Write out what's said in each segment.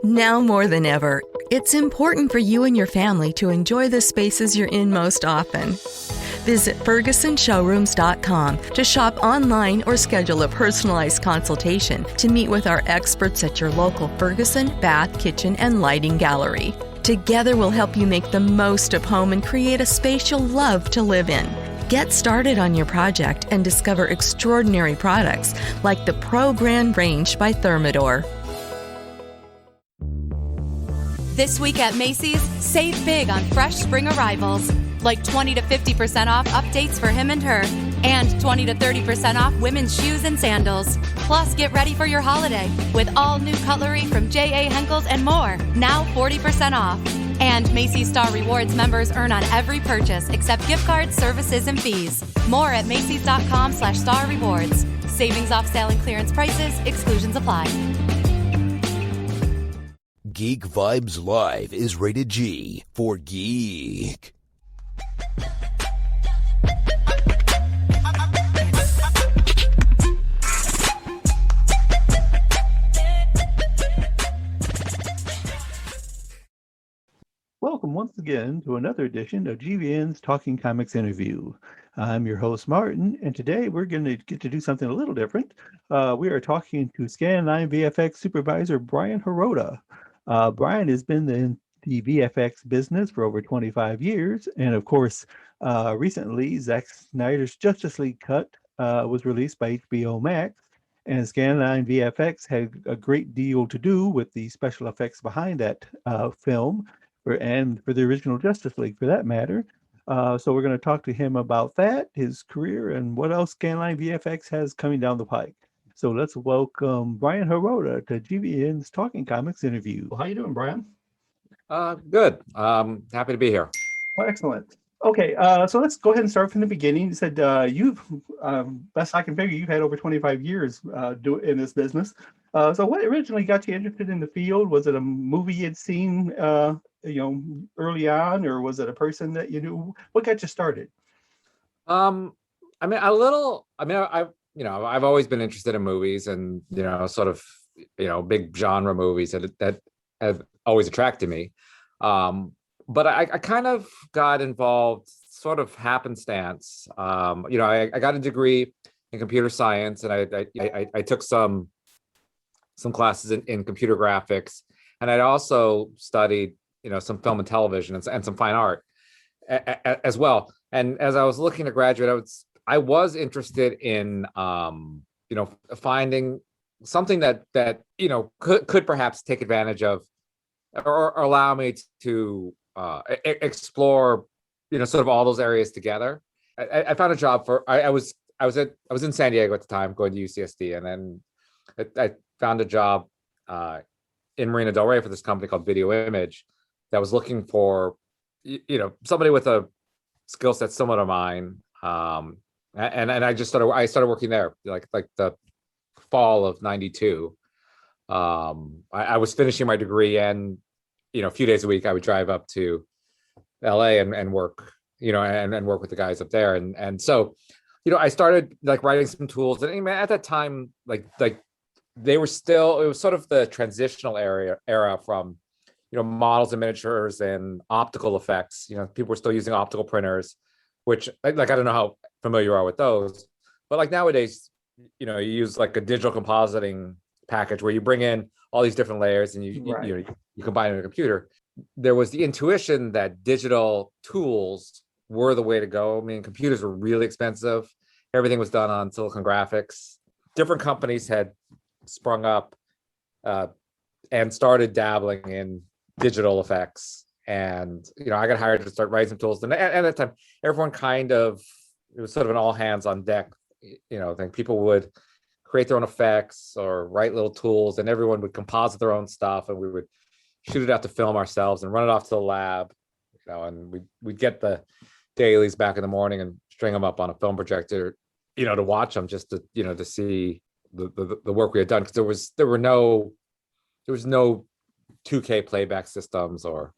Now more than ever, it's important for you and your family to enjoy the spaces you're in most often. Visit FergusonShowrooms.com to shop online or schedule a personalized consultation to meet with our experts at your local Ferguson Bath, Kitchen, and Lighting Gallery. Together we'll help you make the most of home and create a space you'll love to live in. Get started on your project and discover extraordinary products like the Pro Grand Range by Thermador. This week at Macy's, save big on fresh spring arrivals, like 20 to 50% off updates for him and her, and 20 to 30% off women's shoes and sandals. Plus, get ready for your holiday with all new cutlery from J.A. Henckels and more, now 40% off. And Macy's Star Rewards members earn on every purchase except gift cards, services, and fees. More at Macys.com/Star Rewards. Savings off sale and clearance prices. Exclusions apply. Geek Vibes Live is rated G for geek. Welcome once again to another edition of GVN's Talking Comics Interview. I'm your host, Martin, and today we're going to get to do something a little different. We are talking to Scanline VFX supervisor Bryan Hirota. Bryan has been in the VFX business for over 25 years, and of course, recently, Zack Snyder's Justice League cut was released by HBO Max, and Scanline VFX had a great deal to do with the special effects behind that film, and for the original Justice League, for that matter. So we're going to talk to him about that, his career, and what else Scanline VFX has coming down the pike. So let's welcome Bryan Hirota to GVN's Talking Comics Interview. How you doing, Bryan? Good. Happy to be here. Well, excellent. Okay, so let's go ahead and start from the beginning. You said you've, best I can figure, you've had over 25 years in this business. So what originally got you interested in the field? Was it a movie you'd seen early on, or was it a person that you knew? What got you started? I've always been interested in movies, and sort of big genre movies that have always attracted me. But I kind of got involved sort of happenstance. I got a degree in computer science, and I took some classes in computer graphics, and I also studied some film and television and some fine art as well. And as I was looking to graduate, I was interested in finding something that could perhaps take advantage of or allow me to explore sort of all those areas together. I found a job I was in San Diego at the time, going to UCSD, and then I found a job in Marina Del Rey for this company called Video Image that was looking for somebody with a skill set similar to mine. And I started working there like the fall of '92. I was finishing my degree, and a few days a week I would drive up to LA and work, and work with the guys up there. And so, I started like writing some tools, and at that time, like they were still, it was sort of the transitional era from models and miniatures and optical effects. People were still using optical printers, which I don't know how familiar you are with those, but like nowadays, you use like a digital compositing package where you bring in all these different layers and you combine it in a computer. There was the intuition that digital tools were the way to go. I mean, computers were really expensive. Everything was done on silicon graphics. Different companies had sprung up and started dabbling in digital effects. And, I got hired to start writing some tools. And at that time, everyone it was sort of an all hands on deck, thing. People would create their own effects or write little tools, and everyone would composite their own stuff, and we would shoot it out to film ourselves and run it off to the lab, and we'd get the dailies back in the morning and string them up on a film projector, to watch them, just to, to see the work we had done. Because there was no 2K playback systems or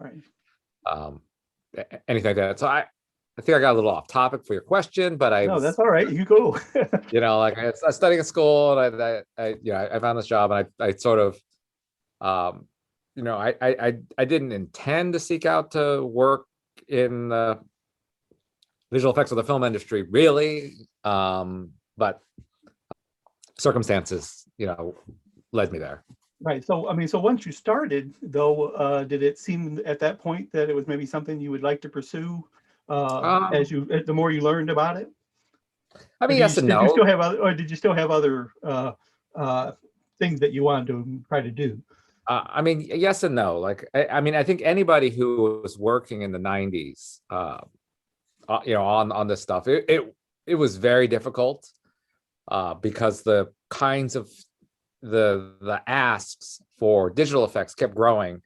anything like that. So I think I got a little off topic for your question, but no, that's all right. You go. Like I was studying at school, and I found this job, and I sort of I didn't intend to seek out to work in the visual effects of the film industry, really. But circumstances, led me there. Right. So, I mean, so once you started, though, did it seem at that point that it was maybe something you would like to pursue the more you learned about it? I mean, yes and no. Did you still have other, or did you still have other things that you wanted to try to do? I mean, yes and no. Like, I mean, I think anybody who was working in the 90s, on this stuff, it was very difficult because the kinds of the asks for digital effects kept growing,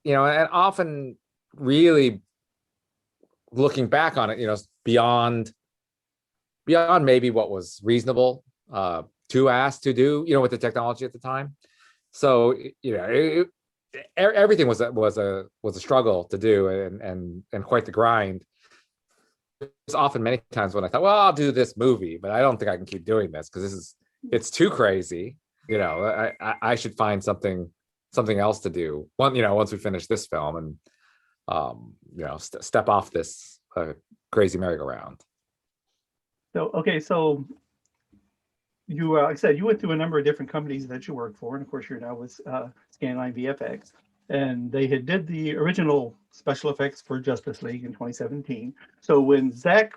and often really looking back on it, beyond maybe what was reasonable to ask to do, with the technology at the time. So everything was a struggle to do, and quite the grind. There's often many times when I thought, well, I'll do this movie, but I don't think I can keep doing this because it's too crazy. I should find something else to do. Once we finish this film and step off this crazy merry-go-round. So okay, so you, like I said, you went through a number of different companies that you worked for, and of course you're now with Scanline VFX, and they had did the original special effects for Justice League in 2017. So when Zack,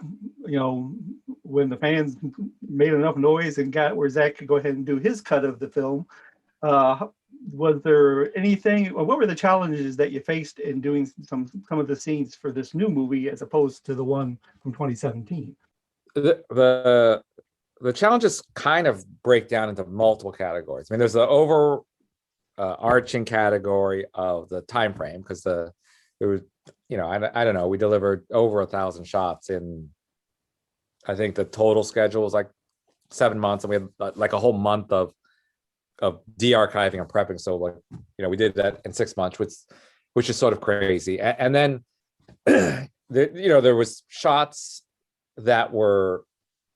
when the fans made enough noise and got where Zack could go ahead and do his cut of the film, was there anything, or what were the challenges that you faced in doing some of the scenes for this new movie as opposed to the one from 2017? The challenges kind of break down into multiple categories. I mean, there's the arching category of the time frame, because there was, I don't know, we delivered over 1,000 shots in, I think the total schedule was like 7 months, and we had like a whole month of de-archiving and prepping. So like, we did that in 6 months, which is sort of crazy. And then there was shots that were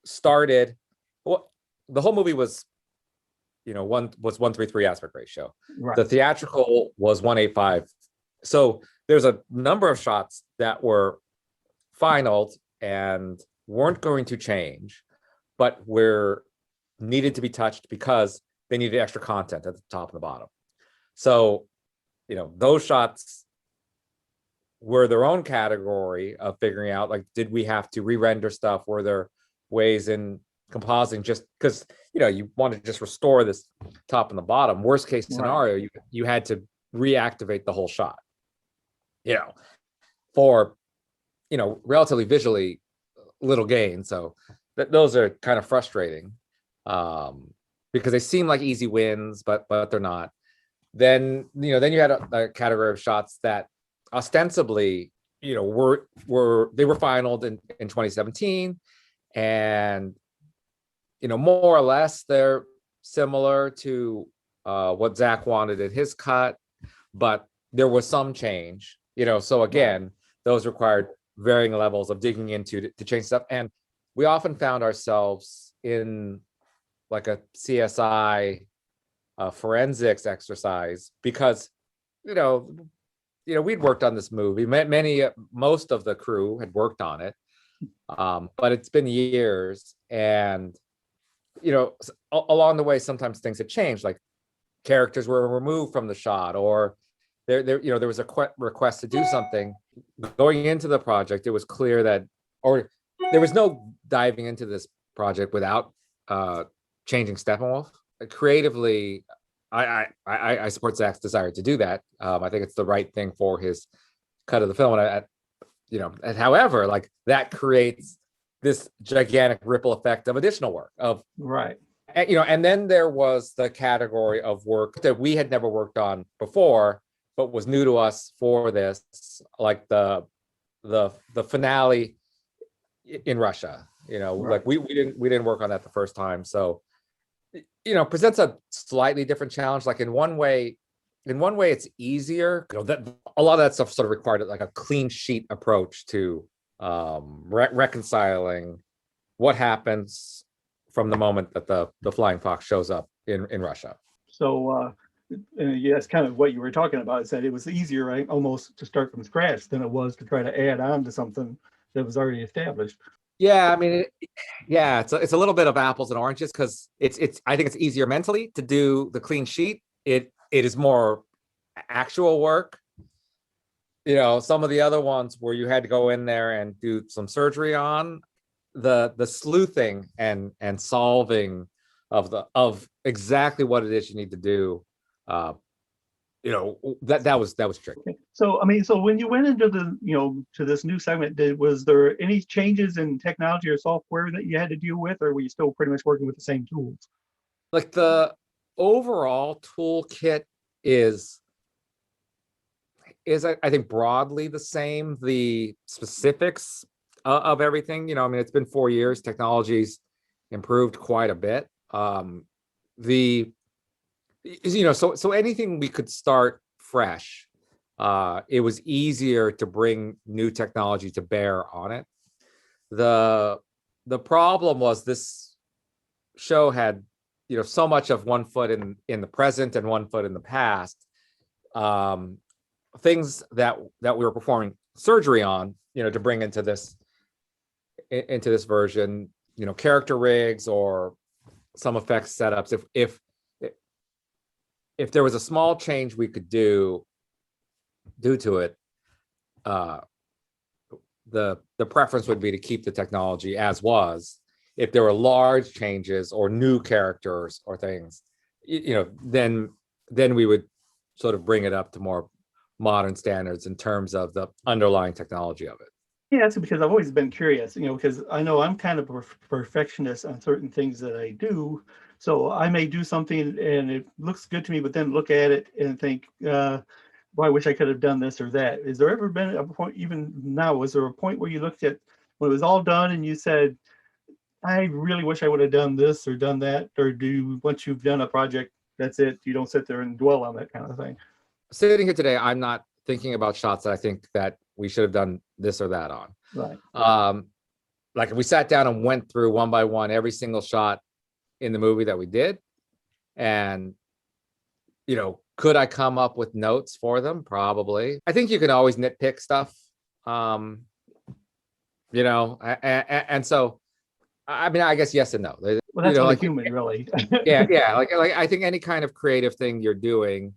started. Well, the whole movie was 1:3 aspect ratio. Right. The theatrical was 1:8.5. So there's a number of shots that were finaled and weren't going to change, but were needed to be touched because they needed extra content at the top and the bottom. So, those shots were their own category of figuring out, like, did we have to re-render stuff? Were there ways in compositing, just because you want to just restore this top and the bottom? Worst case scenario, right, you had to reactivate the whole shot, for relatively visually little gain. So those are kind of frustrating, because they seem like easy wins, but they're not. Then you had a category of shots that ostensibly were finaled in 2017, and more or less they're similar to what Zack wanted in his cut, but there was some change. So again, those required varying levels of digging into to change stuff, and we often found ourselves in like a CSI forensics exercise, because we'd worked on this movie. Most of the crew had worked on it, but it's been years, and along the way, sometimes things had changed, like characters were removed from the shot, or there was a request to do something. Going into the project, it was clear that, or there was no diving into this project without changing Steppenwolf. Creatively, I support Zack's desire to do that. I think it's the right thing for his cut of the film, and however, like, that creates this gigantic ripple effect of additional work of right. And then there was the category of work that we had never worked on before, but was new to us for this, like the finale in Russia. Right. Like we didn't work on that the first time, so presents a slightly different challenge. Like in one way it's easier. That a lot of that stuff sort of required like a clean sheet approach to reconciling what happens from the moment that the flying fox shows up in Russia. So yeah, that's kind of what you were talking about. Is that it was easier, right, almost to start from scratch than it was to try to add on to something that was already established. Yeah, I mean, yeah, it's a little bit of apples and oranges because it's I think it's easier mentally to do the clean sheet. It is more actual work. Some of the other ones where you had to go in there and do some surgery on the sleuthing and solving of exactly what it is you need to do. That was tricky. Okay. So, I mean, so when you went into to this new segment, was there any changes in technology or software that you had to deal with, or were you still pretty much working with the same tools? Like the overall toolkit is I think broadly the same. The specifics of everything, I mean, it's been 4 years. Technology's improved quite a bit. So anything we could start fresh, it was easier to bring new technology to bear on it. The problem was this show had, so much of one foot in the present and one foot in the past. Things that we were performing surgery on, to bring into this version, character rigs or some effects setups. If there was a small change we could do to it, the preference would be to keep the technology as was. If there were large changes or new characters or things, then we would sort of bring it up to more modern standards in terms of the underlying technology of it. Yeah, that's because I've always been curious, because I know I'm kind of a perfectionist on certain things that I do. So I may do something and it looks good to me, but then look at it and think, well, I wish I could have done this or that. Has there ever been a point, even now, was there a point where you looked at when it was all done and you said, I really wish I would have done this or done that? Or once you've done a project, that's it, you don't sit there and dwell on that kind of thing? Sitting here today, I'm not thinking about shots that I think that we should have done this or that on. Right. Like if we sat down and went through one by one every single shot in the movie that we did, and could I come up with notes for them? Probably. I think you can always nitpick stuff. And so I mean, I guess yes and no. Well, that's like human, really. yeah. Like I think any kind of creative thing you're doing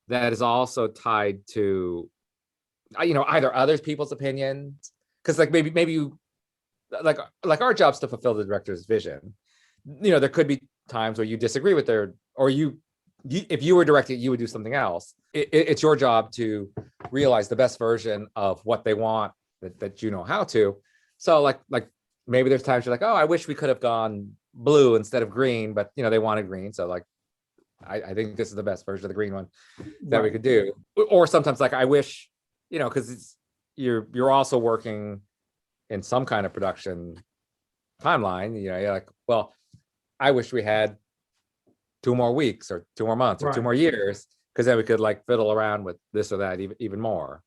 that is also tied to, either other people's opinions, because like maybe you like our job's to fulfill the director's vision. There could be times where you disagree with or if you were directing, you would do something else. It's your job to realize the best version of what they want that how to. So like maybe there's times you're like, oh, I wish we could have gone blue instead of green, but they wanted green. So like, I think this is the best version of the green one that we could do. Or sometimes like, I wish, because you're also working in some kind of production timeline, you're like, well, I wish we had 2 more weeks or 2 more months or 2 more years, because then we could like fiddle around with this or that even more.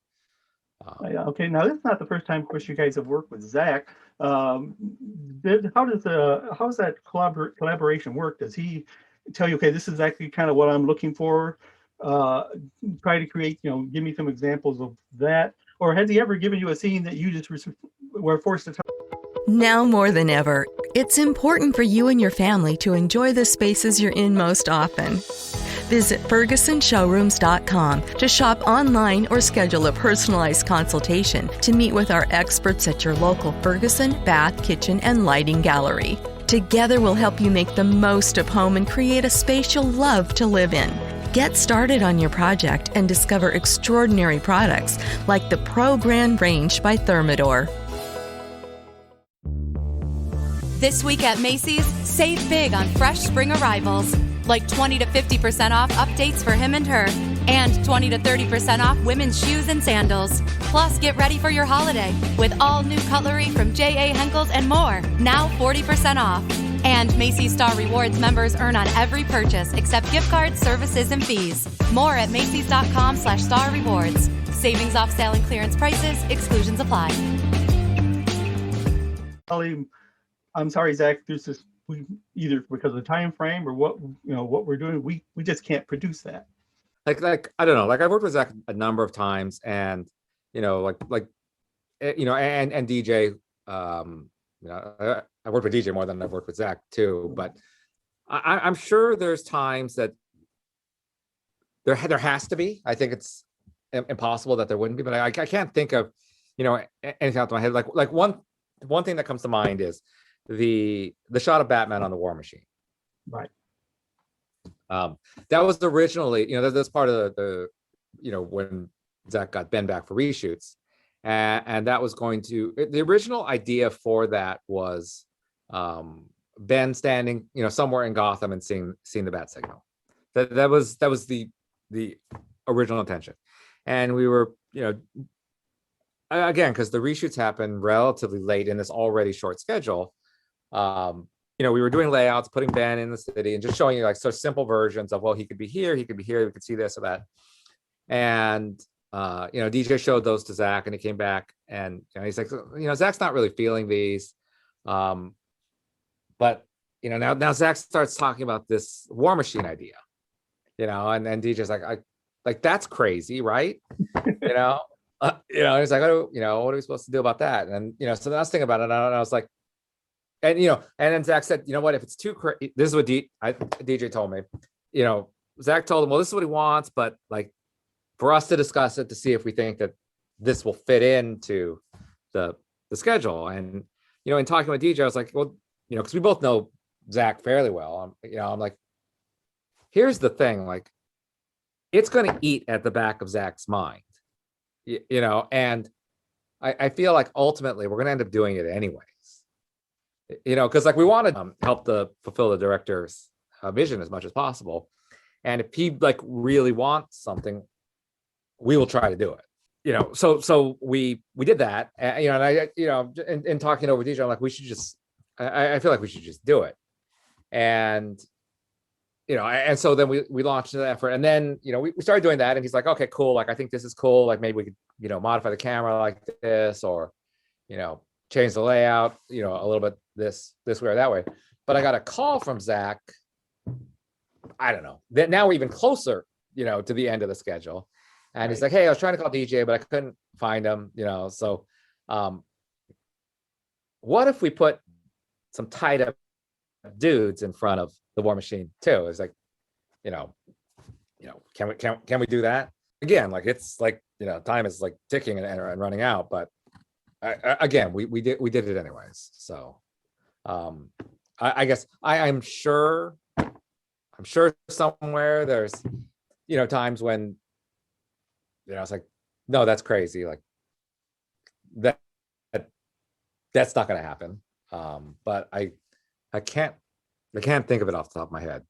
Okay, now this is not the first time, of course, you guys have worked with Zack. How does that collaboration work? Does he tell you, okay, this is actually kind of what I'm looking for? Try to create, give me some examples of that. Or has he ever given you a scene that you just were forced to tell? Now more than ever, it's important for you and your family to enjoy the spaces you're in most often. Visit FergusonShowrooms.com to shop online or schedule a personalized consultation to meet with our experts at your local Ferguson Bath, Kitchen, and Lighting Gallery. Together we'll help you make the most of home and create a space you'll love to live in. Get started on your project and discover extraordinary products like the Pro Grand Range by Thermador. This week at Macy's, save big on fresh spring arrivals, like 20 to 50% off updates for him and her, and 20 to 30% off women's shoes and sandals. Plus, get ready for your holiday with all new cutlery from J.A. Henckels and more, now 40% off. And Macy's Star Rewards members earn on every purchase except gift cards, services, and fees. More at Macys.com/Star Rewards. Savings off sale and clearance prices. Exclusions apply. I'm sorry, Zack, there's this, we either because of the time frame or what we're doing, we just can't produce that. like I don't know, like I've worked with Zack a number of times, and and DJ, I worked with DJ more than I've worked with Zack too, but I'm sure there's times that there has to be. I think it's impossible that there wouldn't be, but I can't think of anything off my head. Like one thing that comes to mind is the shot of Batman on the War Machine. Right. That was originally, that's part of the when Zack got Ben back for reshoots, and that was going to, the original idea for that was Ben standing somewhere in Gotham and seeing the bat signal. That was the original intention, and we were again, because the reshoots happened relatively late in this already short schedule. We were doing layouts, putting Ben in the city, and just showing you like sort of simple versions of, well, he could be here, we could see this or that. And DJ showed those to Zack, and he came back, and he's like, Zack's not really feeling these. But now Zack starts talking about this War Machine idea, and then DJ's like that's crazy, right? He's like, what are we supposed to do about that? And so then I was thinking about it, and I was like, and then Zack said, what, if it's too crazy, this is what DJ told me. Zack told him, well, this is what he wants, but like for us to discuss it to see if we think that this will fit into the schedule. And in talking with DJ, I was like, well, because we both know Zack fairly well. I'm like, here's the thing, like it's going to eat at the back of Zack's mind, and I feel like ultimately we're going to end up doing it anyways. Because like we want to help fulfill the director's vision as much as possible, and if he like really wants something, we will try to do it. So we did that, and I in talking over DJ, I'm like, we should just, I feel like we should just do it, and and so then we launched the effort, and then we started doing that, and he's like, okay, cool, like I think this is cool, like maybe we could modify the camera like this, or change the layout, a little bit this way or that way. But I got a call from Zack, I don't know, that now we're even closer, to the end of the schedule. And he's like, hey, I was trying to call DJ, but I couldn't find him, so what if we put some tied up dudes in front of the War Machine too? It's like, can we do that? Again, like it's like, time is like ticking and running out, but again, we did it anyways. So I guess I'm sure somewhere there's times when it's like, no, that's crazy, like that's not going to happen. But I can't think of it off the top of my head.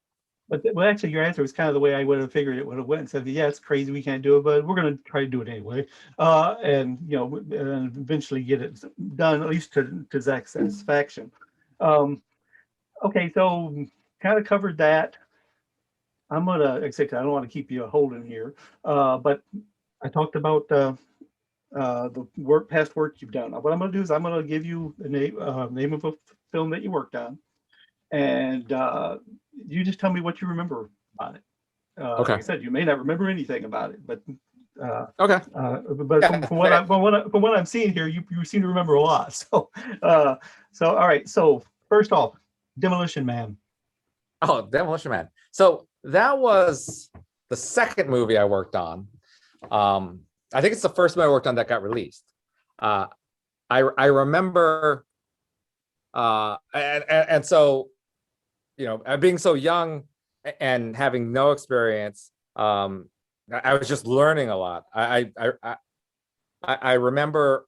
But well, actually, your answer was kind of the way I would have figured it would have went. And said, yeah, it's crazy, we can't do it, but we're going to try to do it anyway, and and eventually get it done, at least to Zack's satisfaction. Okay, so kind of covered that. I'm gonna, like I said, I don't want to keep you holding here, but I talked about the past work you've done. What I'm going to do is I'm going to give you the name of a film that you worked on, and you just tell me what you remember about it. Okay. Like I said, you may not remember anything about it, but okay. But from what I'm seeing here, you seem to remember a lot. So all right. So first off, Demolition Man. Oh, Demolition Man. So that was the second movie I worked on. I think it's the first movie I worked on that got released. I remember, and so, being so young and having no experience, I was just learning a lot. I remember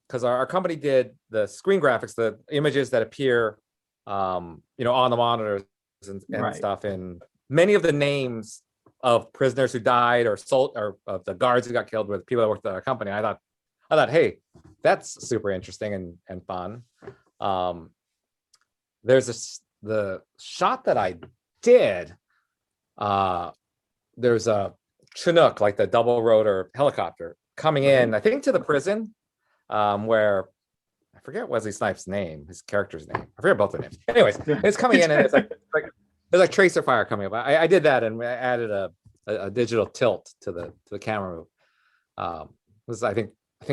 because our company did the screen graphics, the images that appear, on the monitors and right. stuff, and many of the names of prisoners who died or sold, or of the guards who got killed with people that worked at our company. I thought, hey, that's super interesting and fun. There's the shot that I did. There's a Chinook, like the double rotor helicopter, coming in, I think, to the prison, where I forget Wesley Snipes' name, his character's name. I forget both their names. Anyways, it's coming in, and it's like tracer fire coming up. I did that, and I added a a digital tilt to the camera move. I think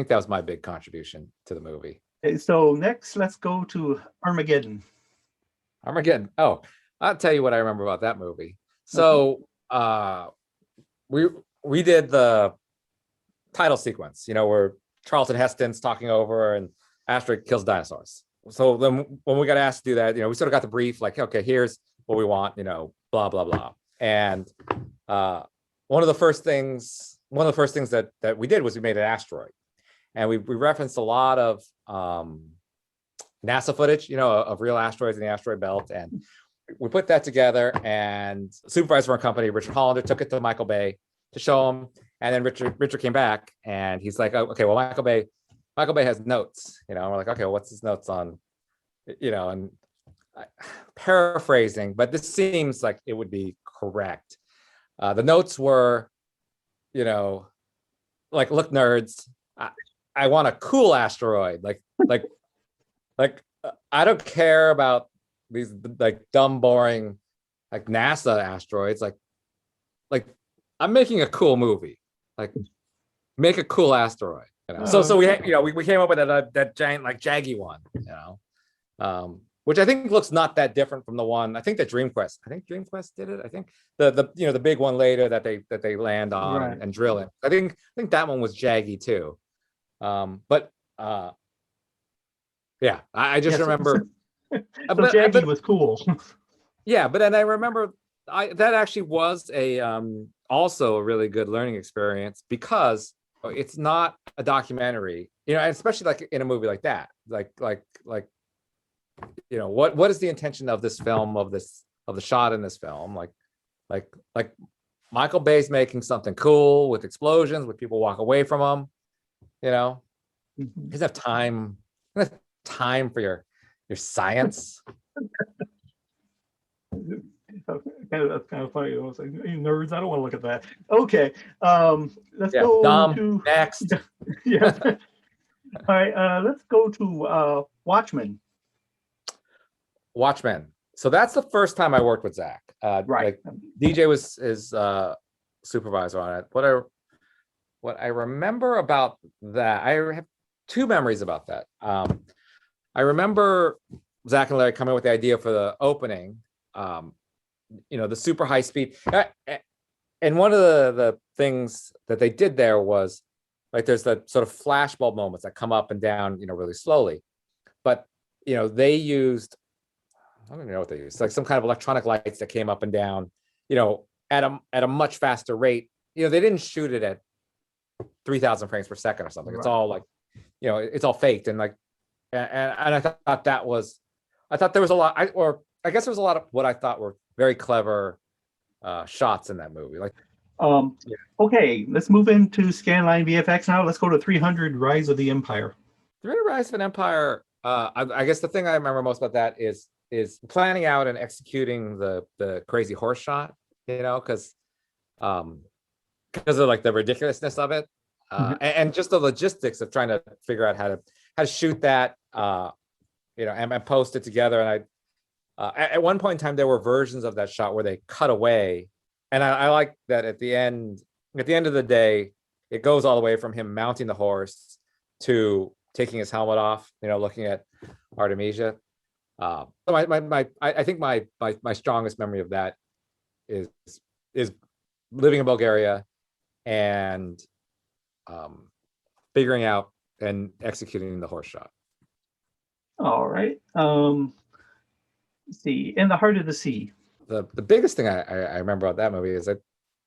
that was my big contribution to the movie. Okay, so next, let's go to Armageddon. Armageddon. Oh, I'll tell you what I remember about that movie. So we did the title sequence, where Charlton Heston's talking over and Asteroid kills dinosaurs. So then when we got asked to do that, we sort of got the brief, like, okay, here's what we want, blah, blah, blah. And one of the first things that we did was we made an asteroid. And we referenced a lot of NASA footage, of real asteroids in the asteroid belt. And we put that together, and the supervisor of our company, Richard Hollander, took it to Michael Bay to show him. And then Richard came back and he's like, oh, okay, well, Michael Bay has notes, and we're like, okay, well, what's his notes on, and paraphrasing, but this seems like it would be correct. The notes were, like, look, nerds, I want a cool asteroid. Like I don't care about these like dumb, boring, like NASA asteroids. Like I'm making a cool movie. Like, make a cool asteroid. So we came up with that giant, like, jaggy one. Which I think looks not that different from the one. I think that Dreamquest did it. I think the big one later that they land on, right, and drill it. I think that one was jaggy too. But yeah, I just remember. Jaggy was cool. Yeah, but then I remember that actually was also a really good learning experience, because it's not a documentary, and especially like in a movie like that, like what is the intention of this film, of the shot in this film, like Michael Bay's making something cool with explosions, with people walk away from them, he doesn't have time for your science. That's kind of funny. I was like, hey, nerds, I don't want to look at that. Okay, let's go to next. Yeah. All right, let's go to Watchmen. So that's the first time I worked with Zack. Right. Like, DJ was his supervisor on it. What I remember about that, I have two memories about that. I remember Zack and Larry coming with the idea for the opening. The super high speed, and one of the things that they did there was, like, there's the sort of flashbulb moments that come up and down, really slowly, but they used, I don't even know what they used, like some kind of electronic lights that came up and down, at a much faster rate. They didn't shoot it at 3,000 frames per second or something. Right. It's all like, it's all faked, and like, and I thought there was a lot, I guess there was a lot of what I thought were very clever shots in that movie. Like, okay, let's move into Scanline VFX now. Let's go to 300 Rise of the Empire. 300 Rise of an Empire. I guess the thing I remember most about that is planning out and executing the crazy horse shot. Because of like the ridiculousness of it, and just the logistics of trying to figure out how to shoot that, and post it together. And at one point in time, there were versions of that shot where they cut away, and I like that at the end of the day, it goes all the way from him mounting the horse to taking his helmet off, looking at Artemisia. I think my strongest memory of that is living in Bulgaria and figuring out and executing the horse shot. All right. Let's see, In the Heart of the Sea. The biggest thing I remember about that movie is that,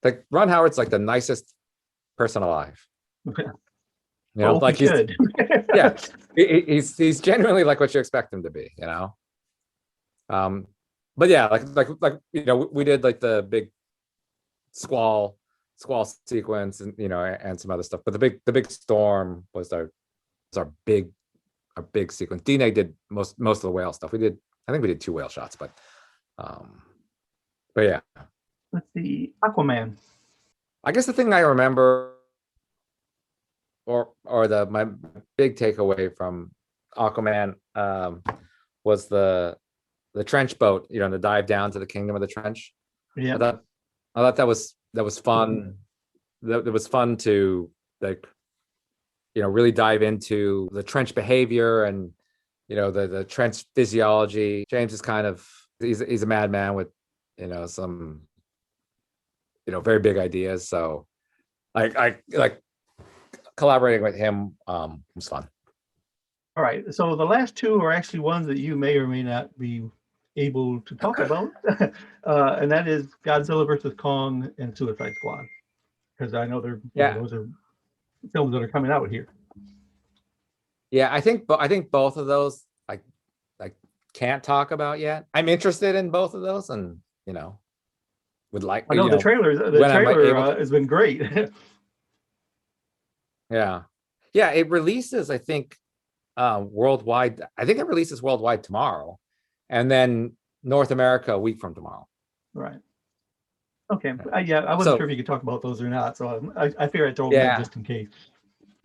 like, Ron Howard's like the nicest person alive. Like he's yeah, he's genuinely like what you expect him to be. But yeah, like we did like the big squall sequence, and and some other stuff. But the big storm was our big sequence. D-Neg did most of the whale stuff. I think we did 2 whale shots, but yeah. Let's see, Aquaman. I guess the thing I remember, or my big takeaway from Aquaman, was the trench boat, the dive down to the Kingdom of the Trench. Yeah. I thought that was that was fun. That was fun to like, really dive into the trench behavior and the trench physiology. James is kind of he's a madman with some very big ideas. So I like collaborating with him was fun. All right. So the last two are actually ones that you may or may not be able to talk about. And that is Godzilla versus Kong and Suicide Squad. Because I know those are films that are coming out here. Yeah, I think both of those I can't talk about yet. I'm interested in both of those, and would like. I know the trailer has been great. Yeah, it releases. I think worldwide. I think it releases worldwide tomorrow, and then North America a week from tomorrow. Right. Okay. I wasn't sure if you could talk about those or not, so I figured I'd throw them in just in case.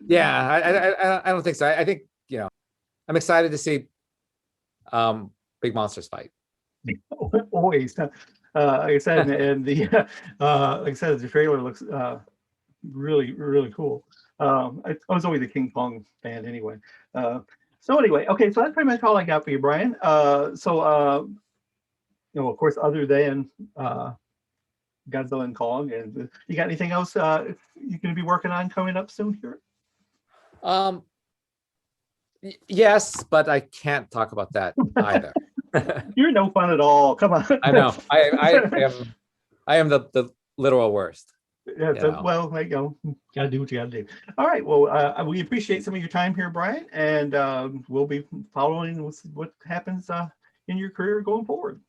Yeah, I don't think so. I think I'm excited to see big monsters fight. Always. Like I said, and the the trailer looks really, really cool. I was always a King Kong fan anyway. So anyway, okay, so that's pretty much all I got for you, Bryan. Of course, other than Godzilla and Kong, and you got anything else you're going to be working on coming up soon here? Yes, but I can't talk about that either. You're no fun at all. Come on. I know. I am the literal worst. Yeah. Well, gotta do what you gotta do. All right. Well, we appreciate some of your time here, Bryan, and we'll be following what happens in your career going forward.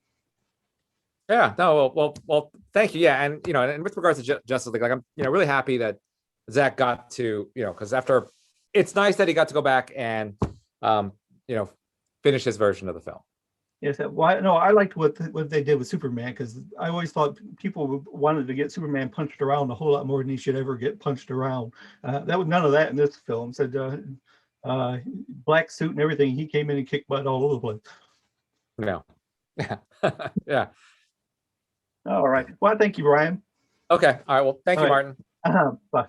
Yeah. No. Well. Thank you. Yeah. And and with regards to Justice League, like I'm really happy that Zack got to because after it's nice that he got to go back and finish his version of the film. Yes. Well, no, I liked what they did with Superman, because I always thought people wanted to get Superman punched around a whole lot more than he should ever get punched around. That was none of that in this film. Said black suit and everything. He came in and kicked butt all over the place. No. Yeah. All right. Well, thank you, Bryan. Okay. All right. Well, thank you, Martin. Bye.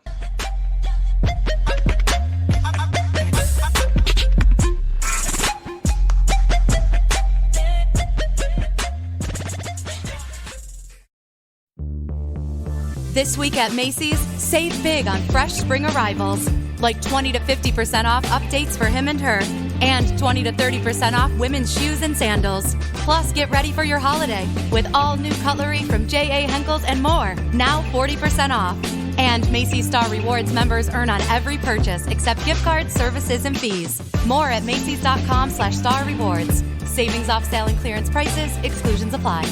This week at Macy's, save big on fresh spring arrivals, like 20 to 50% off updates for him and her, and 20 to 30% off women's shoes and sandals. Plus, get ready for your holiday with all new cutlery from J.A. Henckels and more, now 40% off. And Macy's Star Rewards members earn on every purchase except gift cards, services, and fees. More at Macys.com/Star Rewards. Savings off sale and clearance prices, exclusions apply.